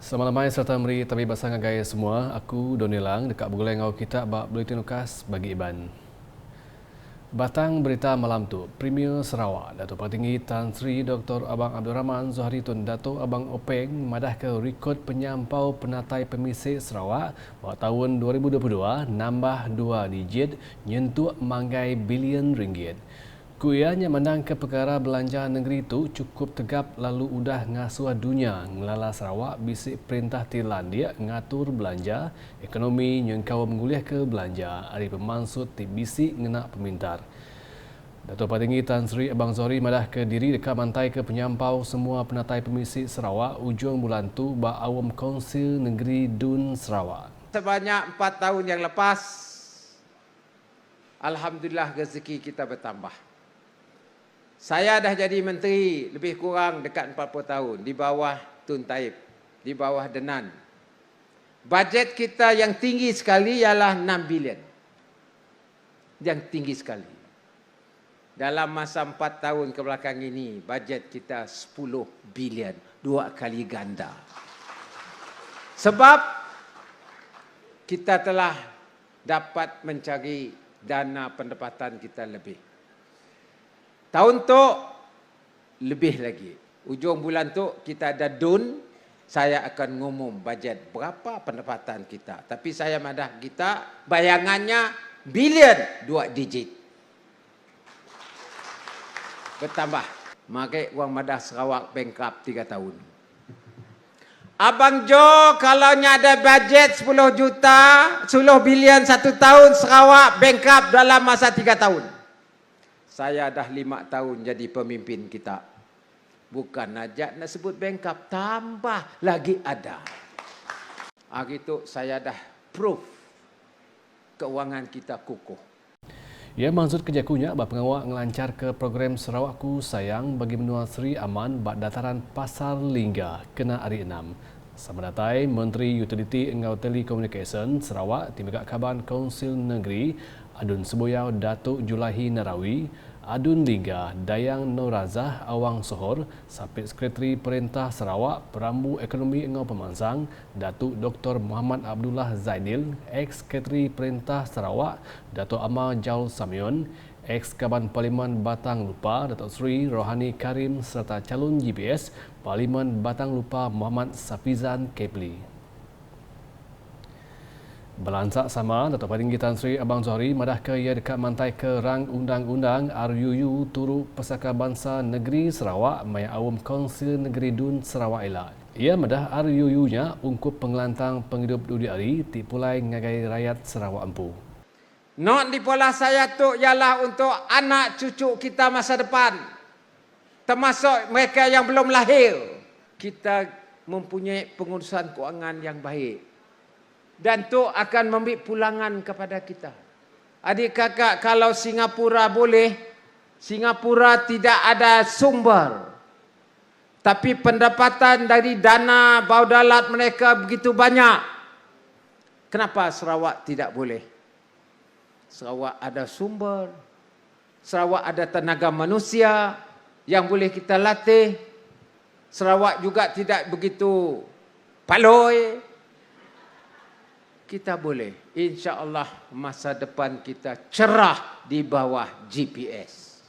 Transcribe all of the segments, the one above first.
Selamat malam serta meri tapi basang gaya semua. Aku Donilang dekat Bugulai ngau kita bak Bulletin Ukas bagi Iban. Batang berita malam tu, Premier Sarawak Datuk Patinggi Tan Sri Dr. Abang Abdul Rahman Zohari Tun Datuk Abang Openg madah ke rekod penyampau penatai pemisik Sarawak bahawa tahun 2022 nambah 2 digit nyentuh manggai bilion ringgit. Kuianya menang ke perkara belanja negeri itu cukup tegap lalu udah ngasuh dunia ngelala Sarawak bisik perintah tilan dia ngatur belanja ekonomi nyengkau menguliah ke belanja hari pemansut ti bisik ngenak pemintar. Datuk Patinggi Tan Sri Abang Zohari madah ke diri dekat mantai ke penyampau semua penatai pemisik Sarawak ujung bulan tu ba awam Konsil Negeri Dun Sarawak. Sebanyak 4 tahun yang lepas, alhamdulillah rezeki kita bertambah. Saya dah jadi menteri lebih kurang dekat 40 tahun di bawah Tun Taib, di bawah Denan. Bajet kita yang tinggi sekali ialah 6 bilion. Yang tinggi sekali. Dalam masa 4 tahun kebelakang ini, bajet kita 10 bilion, 2 kali ganda. Sebab kita telah dapat mencari dana pendapatan kita lebih. Tahun tu lebih lagi. Ujung bulan tu kita ada DUN, saya akan ngumum bajet berapa pendapatan kita. Tapi saya madah kita bayangannya bilion 2 digit. Bertambah. Makai uang madah Sarawak bankrupt 3 tahun. Abang Jo kalau ada bajet 10 juta, 10 bilion 1 tahun Sarawak bankrupt dalam masa 3 tahun. Saya dah 5 tahun jadi pemimpin kita. Bukan aja nak sebut bankrupt, tambah lagi ada. Hari itu saya dah proof keuangan kita kukuh. Ia maksud kejakunya bak pengawak ngelancar ke program Sarawakku Sayang bagi menua Sri Aman bak dataran Pasar Lingga kena hari 6. Sama datai Menteri Utility Engau Telekomunikasi Sarawak Timika Kaban Konsil Negeri Adun Seboyau Datuk Julahi Narawi Adun Lingga Dayang Norazah Awang Sohor Sapit Sekretari Perintah Sarawak Perambu Ekonomi Engau Pemansang Datuk Dr. Muhammad Abdullah Zaidil Ex-Sekretari Perintah Sarawak Datuk Amal Jaul Samion Ex-Kaban Parlimen Batang Lupa Datuk Seri Rohani Karim serta calon GPS Parlimen Batang Lupa Muhammad Safizan Kepli. Belansak sama, Datuk Patinggi Tan Sri Abang Zohari madah ke ia dekat mantai ke rang undang-undang RUU Turut Pesaka Bangsa Negeri Sarawak maya awam Konsil Negeri Dun Sarawak elak. Ia madah RUU-nya ungkup pengelantang penghidup dudi hari tipulai ngagai rakyat Sarawak empu. Not di pola saya tu ialah untuk anak cucu kita masa depan. Termasuk mereka yang belum lahir. Kita mempunyai pengurusan kewangan yang baik. Dan tu akan memberi pulangan kepada kita. Adik kakak, kalau Singapura boleh, Singapura tidak ada sumber. Tapi pendapatan dari dana baudalat mereka begitu banyak. Kenapa Sarawak tidak boleh? Sarawak ada sumber. Sarawak ada tenaga manusia yang boleh kita latih. Sarawak juga tidak begitu paloi. Kita boleh, insya-Allah masa depan kita cerah di bawah GPS.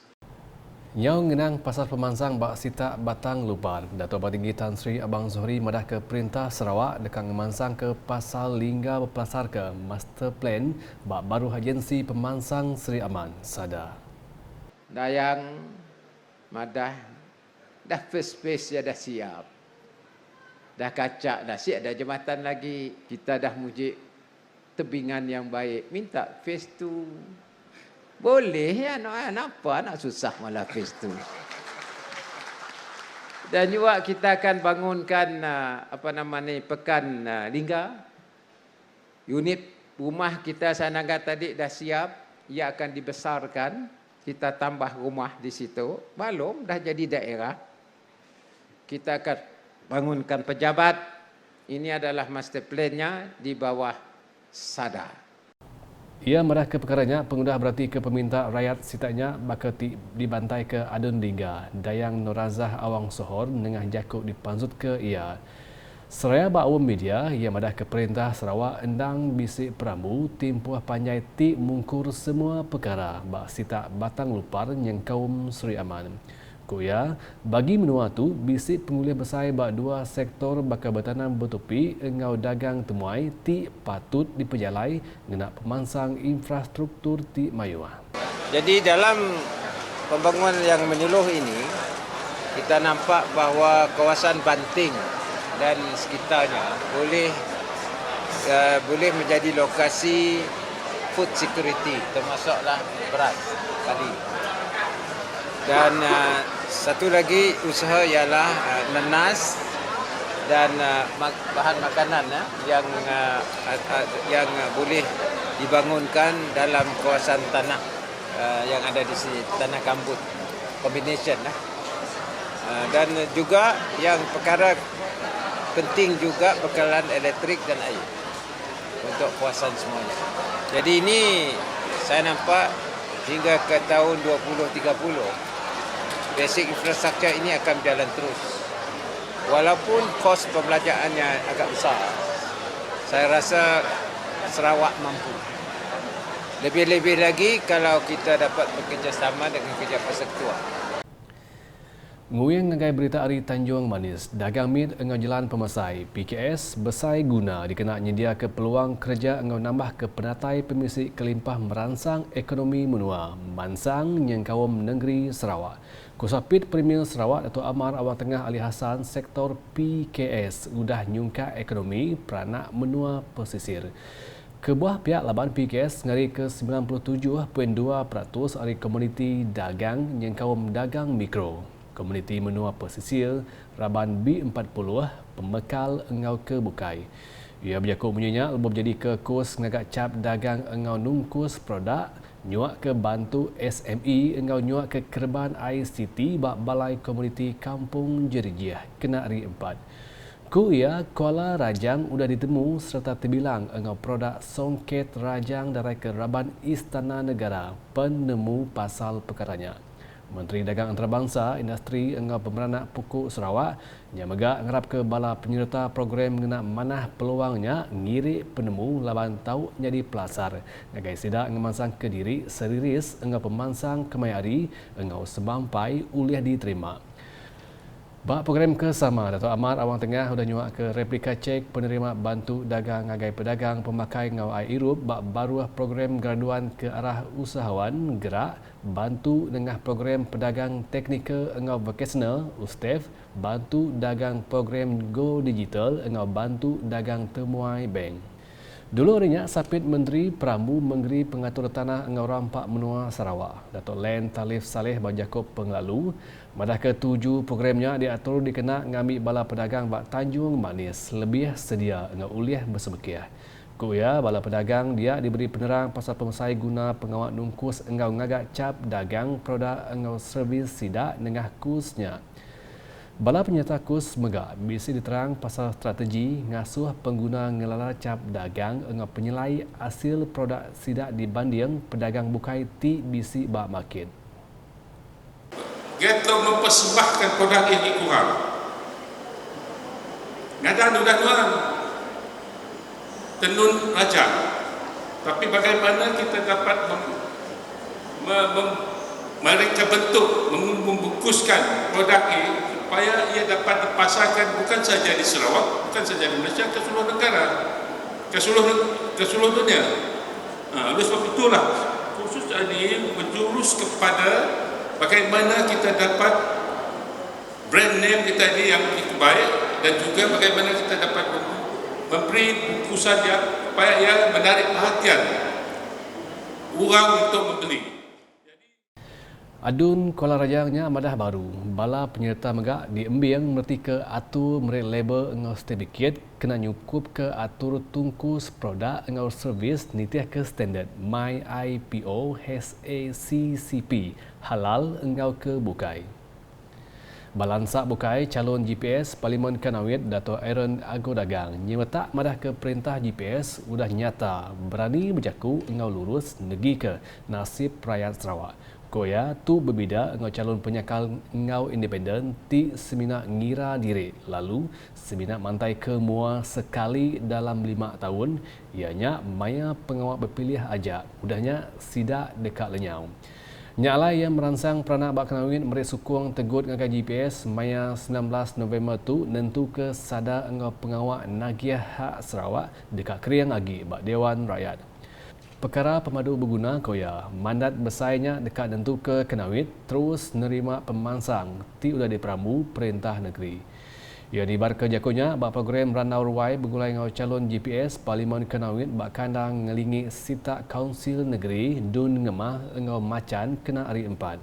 Nyau ngenang Pasar Pemansang bak Sita Batang Luban. Datuk Patinggi Tan Sri Abang Zohari madah ke Perintah Sarawak dekat ngemansang ke Pasar Lingga berpelasar ke Master Plan bak baru agensi Pemansang Sri Aman Sada. Dayang madah dah first phase dah siap. Dah kacak dah siap, dah jembatan lagi. Kita dah muji tebingan yang baik. Minta phase 2. Boleh ya, kenapa nak susah malah phase 2. Dan juga kita akan bangunkan pekan Lingga. Unit rumah kita Sanangga tadi dah siap, ia akan dibesarkan. Kita tambah rumah di situ. Belum dah jadi daerah. Kita akan bangunkan pejabat. Ini adalah master plan-nya di bawah Sada. Ia madah ke perkaranya pengundah berarti ke peminta rakyat sitanya bakal dibantai ke Adun Lingga. Dayang Norazah Awang Sohor nengah jakuk dipansut ke ia. Seraya bawam media yang madah ke Perintah Sarawak endang bisik perambu timpuah panjai ti mungkur semua perkara bak sitak batang lupar yang kaum Seri Aman. Kuya, bagi menua tu bisik pengulih besar bak dua sektor bakal bertanam bertupi engau dagang temuai ti patut diperjalai ngena pemansang infrastruktur ti mayuah. Jadi dalam pembangunan yang menyeluruh ini, kita nampak bahawa kawasan Banting dan sekitarnya boleh menjadi lokasi food security, termasuklah beras tadi. Dan satu lagi usaha ialah nenas dan bahan makanan yang boleh dibangunkan dalam kawasan tanah yang ada di sini, tanah gambut combination dan juga yang perkara penting juga bekalan elektrik dan air untuk kawasan semuanya. Jadi ini saya nampak hingga ke tahun 2030 basic infrastruktur ini akan berjalan terus. Walaupun kos pembelajarannya agak besar, saya rasa Sarawak mampu. Lebih-lebih lagi kalau kita dapat bekerjasama dengan kerja persekutuan. Nguyang ngagai berita hari Tanjung Manis, dagang mit engau jalan pemasai, PKS besai guna dikena nyedia ke peluang kerja engau nambah ke penatai pemisik kelimpah merangsang ekonomi menua, mansang yang kawam negeri Sarawak. Kusapit Premier Sarawak Dato' Amar Awang Tengah Ali Hassan sektor PKS udah nyungka ekonomi peranak menua pesisir. Kebuah pihak laban PKS ngari ke 97.2% dari komuniti dagang yang kawam dagang mikro. Komuniti menua pesisir Raban B40 pembekal engau ke bukai. Ia berjakut menyenyak lebih jadi ke kurs ngagak cap dagang engau nungkus produk nyuak ke bantu SME engau nyuak ke Kerban ICT bak Balai Komuniti Kampung Jerijiah kena hari 4. Ku ia Kuala Rajang udah ditemu serta terbilang engau produk songket Rajang dari ke Raban Istana Negara penemu pasal perkaranya. Menteri Dagang Antarabangsa Industri engau Pemeranak Pokok Sarawak yang megak ngerap ke bala penyerta program mengenai manah peluangnya ngirik penemu laban tahu jadi pelasar. Ngagai sidak ngemansang ke diri seriris engau pemansang kemayari engau sebampai uliah diterima. Bak program kesama, Dato' Amar Awang Tengah sudah nyuak ke replika cek penerima bantu dagang ngagai pedagang pemakai ngau air irup bak baruah program graduan ke arah usahawan gerak bantu dengan program pedagang teknikal engau vocational USTEF bantu dagang program Go Digital engau bantu dagang temuai bank. Dulu harinya sapit Menteri Perambu Menggeri Pengatur Tanah engau rampak menua Sarawak. Dato' Len Talif Saleh berjakut penglalu madah ke-7 programnya diatur dikena ngambil bala pedagang bak Tanjung Manis lebih sedia engau uliah bersebekiah. Kuya bala pedagang dia diberi penerang pasal pemasai guna pengawak nungkus engau ngagak cap dagang produk engau servis sidak nengah kursnya. Bala penyerta kurs megak bisi diterang pasal strategi ngasuh pengguna ngelala cap dagang engau penyelai hasil produk sidak dibanding pedagang bukai ti bisi bak market. Kita mempersembahkan produk ini kurang. Ngadan udah tenun raja. Tapi bagaimana kita dapat mereka bentuk, membungkuskan produk ini supaya ia dapat dipasarkan bukan saja di Sarawak, bukan saja di Malaysia, ke seluruh negara, ke seluruh dunia. Oleh sebab itulah khusus ini menjurus kepada bagaimana kita dapat brand name kita ini yang begitu baik dan juga bagaimana kita dapat memberi bungkusan yang supaya ia menarik perhatian orang untuk membeli. Adun Kuala Rajangnya madah baru. Bala penyerta megak diembiang merti ke atur merit label engau certificate kena nyukup ke atur tungkus produk engau servis nitiah ke standard MyIPO HACCP halal engau ke bukai. Balansak bukai calon GPS Parlimen Kanawit Dato' Aaron Agodagang nyemetak madah ke perintah GPS udah nyata berani berjaku engau lurus negi ke nasib rakyat Sarawak. Koya tu berbeza dengan calon penyakal ngau independen ti seminar ngira diri lalu seminar mantai ke mua sekali dalam 5 tahun ianya maya pengawal berpilih aja udahnya sidak dekat lenyau. Nyala yang merangsang peranak bak kenawin merek sukung tegut dengan GPS maya 19 November tu nentu ke sada engau pengawal Nagiah Hak Sarawak dekat Kriang Agi bak Dewan Rakyat. Perkara pemadu berguna koya mandat besarnya dekat nentu ke kenawit terus nerima pemansang ti udah diperamu perintah negeri. Ia dibar ke jakunya bak program Ranau Ruai bergulai dengan calon GPS Parlimen Kenawit bak kandang ngelingi sita Kaunsil Negeri Dun Ngemah engau macan kena hari 4.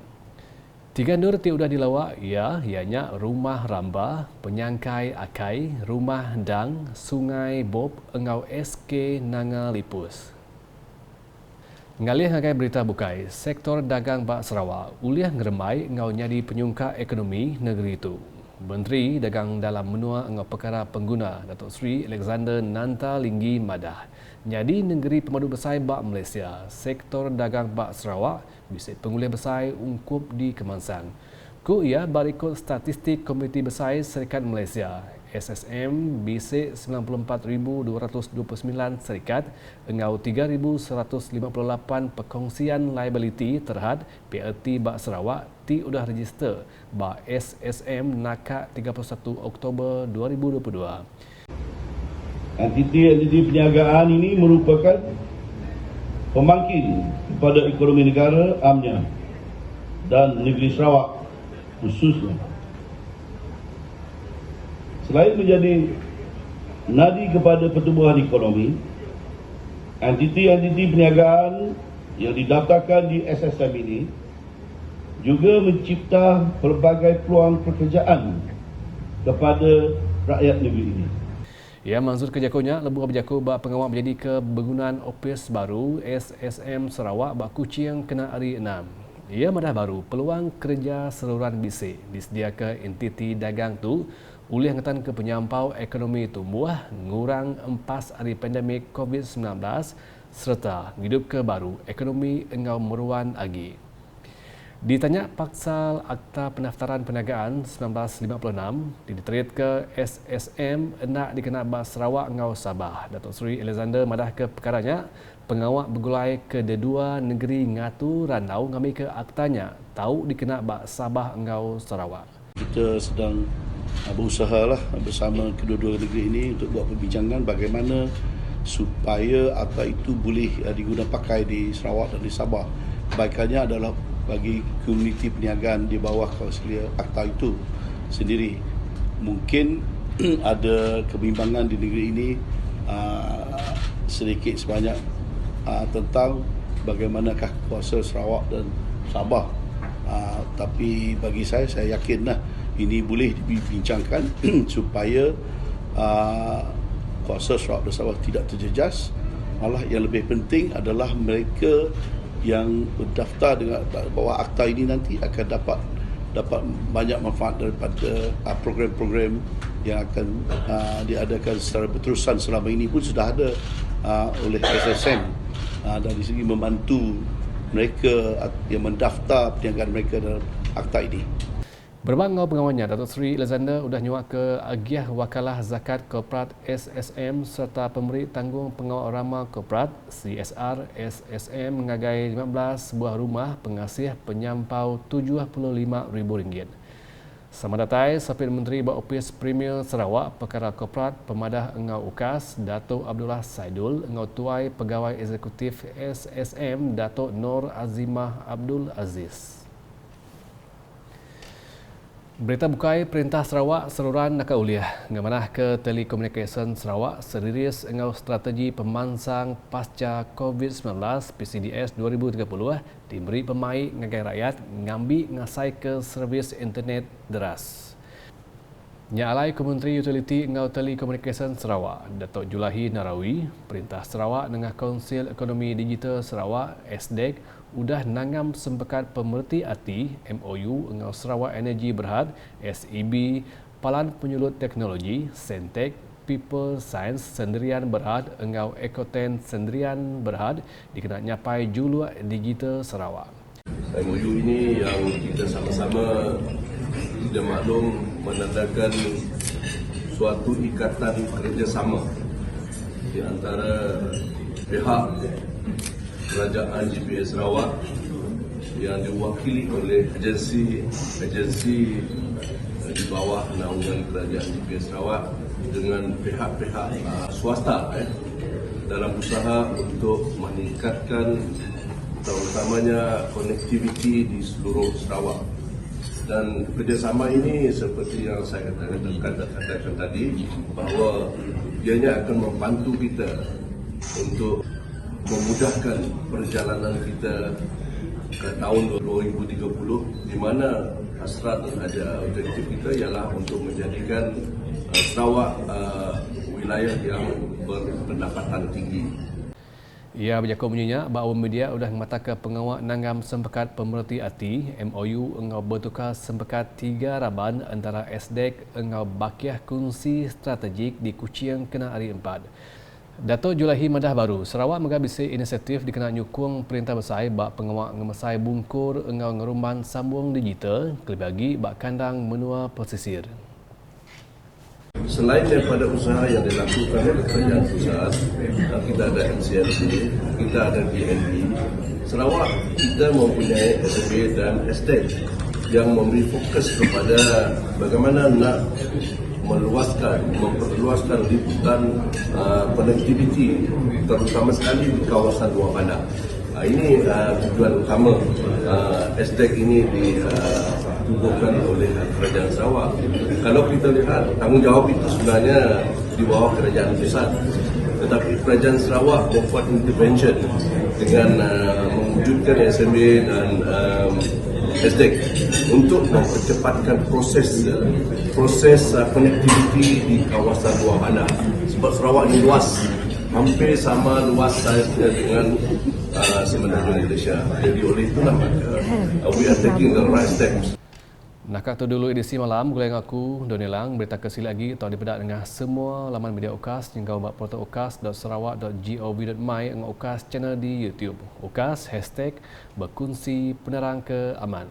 Tiga nur ti udah dilawak ianya Rumah Ramba, Penyangkai Akai, Rumah Dang, Sungai Bob engau SK Nanga Lipus. Ngalih ngagai berita bukai, sektor dagang bak Sarawak uliah ngeremai ngau nyadi penyungka ekonomi negeri itu. Menteri Dagang dalam menua ngau perkara pengguna Datuk Seri Alexander Nanta Linggi madah. Nyadi negeri pemadu besar bak Malaysia, sektor dagang bak Sarawak bisa pengulih besar ungkup di Kemansang. Ku ia berikut statistik Komiti Besar Serikat Malaysia. SSM bisik 94,229 serikat engau 3,158 perkongsian liability terhad PLT bak Sarawak ti udah register bak SSM nakak 31 Oktober 2022. Entiti perniagaan ini merupakan pembangkit kepada ekonomi negara amnya dan negeri Sarawak khususnya. Selain menjadi nadi kepada pertumbuhan ekonomi, entiti-entiti perniagaan yang didaftarkan di SSM ini juga mencipta pelbagai peluang pekerjaan kepada rakyat negeri ini. Ia maksud kejakunya lebuh berjaku bak pengawal menjadi kebangunan opis baru SSM Sarawak bak Kuching kena hari 6. Ia madah baru peluang kerja seluruhan bisik disediakan entiti dagang tu ulih ngatan ke penyampau ekonomi tumbuh ngurang empas hari pandemik COVID-19 serta hidup ke baru ekonomi engau meruan agi. Ditanya paksal Akta Pendaftaran Perniagaan 1956 diterit ke SSM hendak dikenal bak Sarawak engau Sabah. Datuk Seri Alexander madah ke perkaranya pengawal bergulai ke kedua negeri ngatu Ranau ngambil ke aktanya tahu dikenal bak Sabah engau Sarawak. Kita sedang berusahalah bersama kedua-dua negeri ini untuk buat perbincangan bagaimana supaya akta itu boleh digunakan pakai di Sarawak dan di Sabah. Kebaikannya adalah bagi komuniti perniagaan di bawah kawasan akta itu sendiri. Mungkin ada kebimbangan di negeri ini sedikit sebanyak tentang bagaimanakah kuasa Sarawak dan Sabah. Tapi bagi saya yakinlah ini boleh dibincangkan supaya kuasa Sarawak dan Sabah tidak terjejas. Malah yang lebih penting adalah mereka yang berdaftar dengan bawah akta ini nanti akan dapat banyak manfaat daripada program-program yang akan diadakan secara berterusan selama ini pun sudah ada oleh SSM dari segi membantu mereka yang mendaftar perniagaan mereka dalam akta ini. Berbangau pengawalnya, Datuk Seri Alexander sudah nyuak ke Agiah Wakalah Zakat Korporat SSM serta pemberi tanggung pengawal rama korporat CSR SSM mengagai 15 buah rumah pengasih penyampau RM75,000. Sama datai, Sapit Menteri Bak Opis Premier Sarawak Perkara Korporat Pemadah Engau UKAS Datuk Abdullah Saidul Engau Tuai Pegawai Eksekutif SSM Datuk Nur Azimah Abdul Aziz. Berita bukai Perintah Sarawak seluruhan nakal uliah ngamanah ke Telekomunikasi Sarawak serius engau strategi pemansang pasca COVID-19 PCDS 2030 diberi pemain ngagai rakyat ngambil ngasai ke servis internet deras. Nyalai Kementeri Utiliti engau Telekomunikasi Sarawak Datuk Julahi Narawi, Perintah Sarawak dengan Kaunsil Ekonomi Digital Sarawak SDEC udah nangam sempekat pemerti hati MOU engau Sarawak Energy Berhad SEB Palan Penyulut Teknologi Sentek People Science Sendirian Berhad engau Ekoten Sendirian Berhad dikenal nyapai Juluk Digital Sarawak. MOU ini yang kita sama-sama tidak maklum menandakan suatu ikatan kerjasama di antara pihak Kerajaan GPS Sarawak yang diwakili oleh agensi di bawah naungan Kerajaan GPS Sarawak dengan pihak-pihak swasta dalam usaha untuk meningkatkan terutamanya konektiviti di seluruh Sarawak. Dan kerjasama ini seperti yang saya katakan tadi, bahawa ianya akan membantu kita untuk memudahkan perjalanan kita ke tahun 2030, di mana hasrat ada objektif kita ialah untuk menjadikan Sarawak wilayah yang berpendapatan tinggi. Ia berjakut menyenyak bahawa media sudah mengatakan pengawal nanggam sempekat pemerhati hati MOU engau bertukar sempekat 3 raban antara SDEC engau bakiah kongsi strategik di Kuching kena hari 4. Datuk Julahi Madah Baru, Sarawak menghabisi inisiatif dikena nyukung Perintah Besar bak pengawal ngemesai bungkur engau ngerumban sambung digital kelebih lagi bak kandang menua pesisir. Selain daripada usaha yang dilakukan oleh kerajaan pusat, kita ada NCLC, kita ada BNB. Sarawak kita mempunyai SB dan SDEC yang memberi fokus kepada bagaimana nak memperluaskan liputan konektiviti terutama sekali di kawasan luar bandar. Ini tujuan utama SDEC ini ditubuhkan oleh Kerajaan Sarawak. Kalau kita lihat, tanggungjawab itu sebenarnya di bawah Kerajaan Pusat. Tetapi Kerajaan Sarawak membuat intervention dengan mewujudkan SMB dan SDEC untuk mempercepatkan proses konektiviti di kawasan luar bandar. Sebab Sarawak ini luas, hampir sama luas saiznya dengan semenanjung Malaysia. Jadi oleh itulah maka we are taking the right steps. Nakak tu dulu edisi malam, gulai aku Donilang, berita kesil lagi atau dipedak dengan semua laman media UKAS hingga ubat portal ukas.sarawak.gov.my dengan UKAS channel di YouTube. UKAS #berkongsi penerang ke aman.